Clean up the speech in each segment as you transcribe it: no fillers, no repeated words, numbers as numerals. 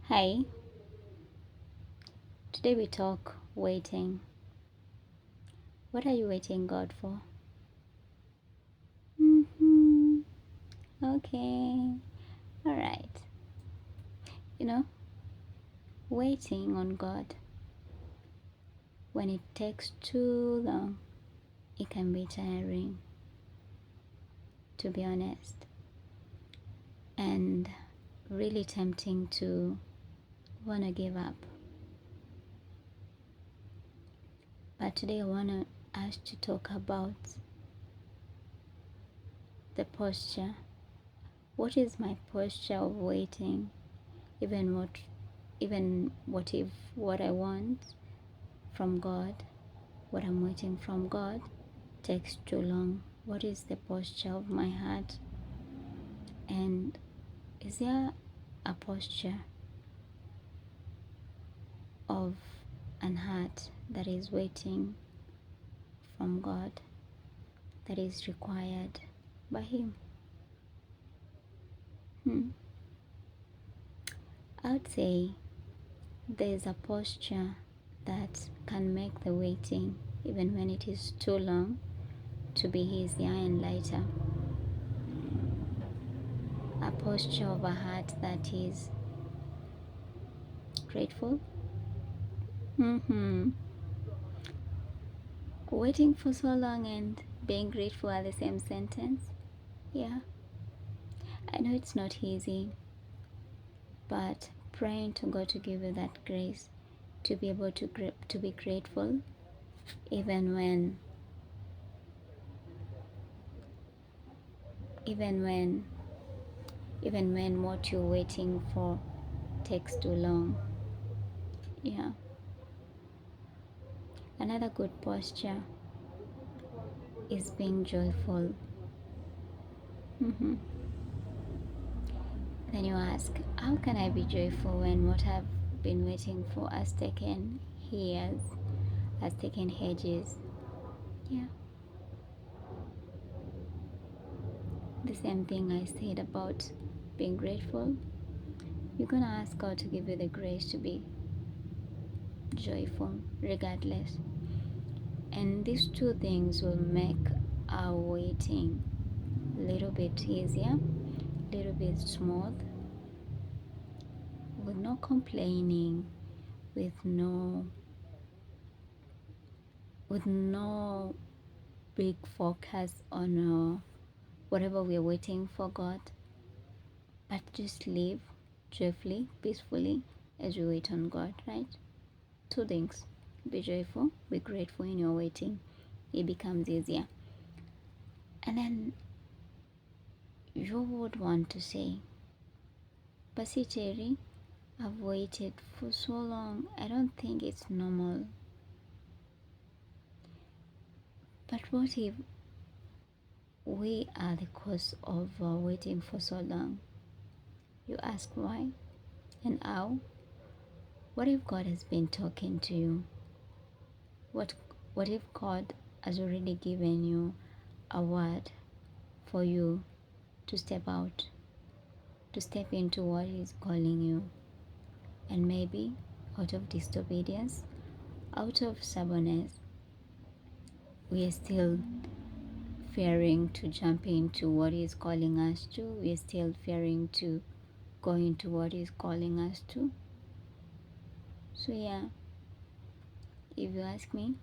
Hi, today we talk waiting. What are you waiting God for? Mm-hmm. Okay, all right. You know, waiting on God, when it takes too long, it can be tiring, to be honest, and really tempting to want to give up. But today I want us to talk about the posture. What is my posture of waiting? Even what if what I want from God, what I'm waiting from God, takes too long? What is the posture of my heart? And is there a posture of an heart that is waiting from God, that is required by Him? I would say there's a posture that can make the waiting, even when it is too long, to be easier and lighter. A posture of a heart that is grateful. Mm-hmm. Waiting for so long and being grateful are the same sentence. Yeah, I know it's not easy, but praying to God to give you that grace to be able to be grateful, even when even when even when what you're waiting for takes too long. Yeah. Another good posture is being joyful. Mm-hmm. Then you ask, how can I be joyful when what I've been waiting for has taken years, has taken ages? Yeah. The same thing I said about being grateful. You're gonna ask God to give you the grace to be joyful regardless. And these two things will make our waiting a little bit easier, a little bit smooth, with no complaining, with no big focus on whatever we're waiting for God, but just live joyfully, peacefully as we wait on God, right? Two things: be joyful, be grateful in your waiting. It becomes easier. And then you would want to say, Basi Terry, I've waited for so long. I don't think it's normal. But what if we are the cause of waiting for so long? You ask why and how. What if God has been talking to you? What if God has already given you a word for you to step out, to step into what He's calling you? And maybe out of disobedience, out of stubbornness, we are still fearing to jump into what He's calling us to. We are still fearing to go into what He's calling us to. So, yeah, if you ask me,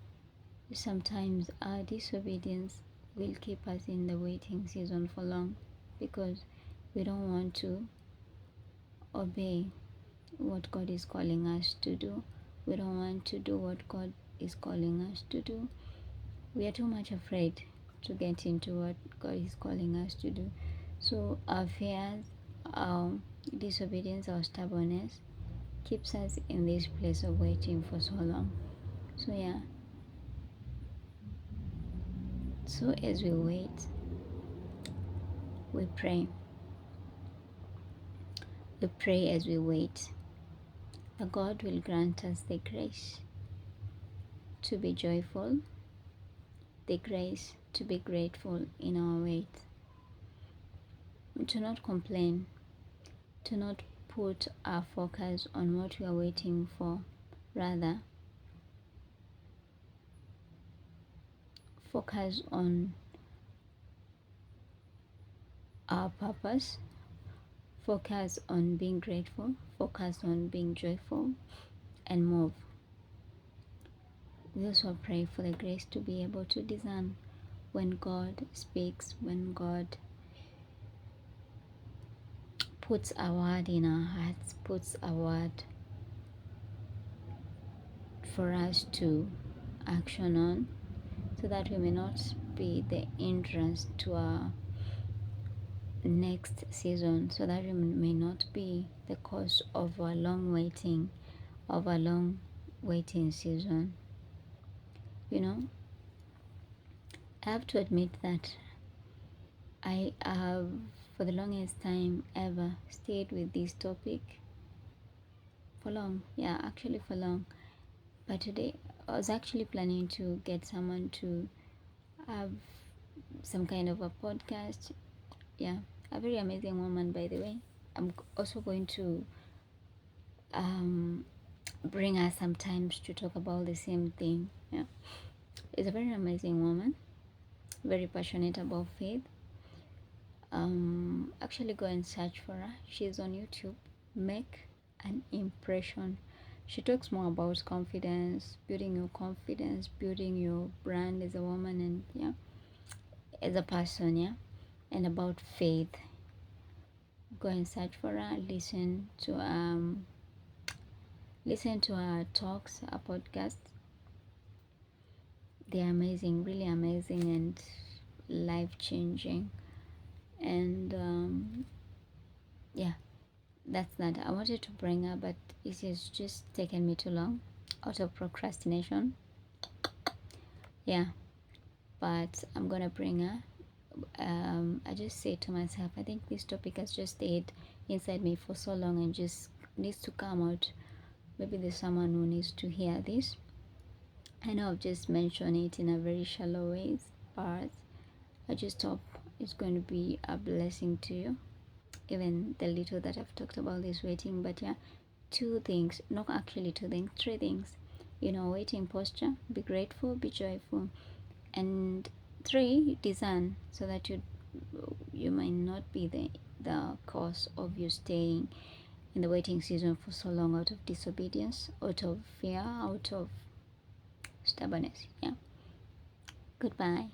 sometimes our disobedience will keep us in the waiting season for long because we don't want to obey what God is calling us to do. We don't want to do what God is calling us to do. We are too much afraid to get into what God is calling us to do. So our fears, our disobedience, our stubbornness keeps us in this place of waiting for so long. So yeah. So as we wait, we pray. We pray as we wait that God will grant us the grace to be joyful, the grace to be grateful in our wait, to not complain, to not put our focus on what we are waiting for. Rather, focus on our purpose, focus on being grateful, focus on being joyful, and move. We also pray for the grace to be able to discern when God speaks, when God puts a word in our hearts, puts a word for us to action on, so that we may not be the hindrance to our next season, so that we may not be the cause of a long waiting, of a long waiting season. You know, I have to admit that I have, for the longest time ever, stayed with this topic for long. Yeah, actually for long. But today, I was actually planning to get someone to have some kind of a podcast. Yeah, a very amazing woman, by the way. I'm also going to bring her sometimes to talk about the same thing. Yeah, it's a very amazing woman, very passionate about faith. Actually go and search for her. She's on YouTube. Make an impression. She talks more about confidence, building your brand as a woman, and yeah, as a person, yeah, and about faith. Go and search for her. Listen to her talks, her podcasts. They're amazing, really amazing, and life changing. And yeah, that's that. I wanted to bring her, but it has just taken me too long out of procrastination. Yeah, but I'm gonna bring her. I just say to myself, I think this topic has just stayed inside me for so long and just needs to come out. Maybe there's someone who needs to hear this. I know I've just mentioned it in a very shallow ways, but I just hope it's going to be a blessing to you. Even the little that I've talked about this waiting, but yeah, two things, not actually two things, three things. Waiting posture, be grateful, be joyful, and three, discern, so that you might not be the cause of you staying in the waiting season for so long out of disobedience, out of fear, out of stubbornness. Yeah. Goodbye.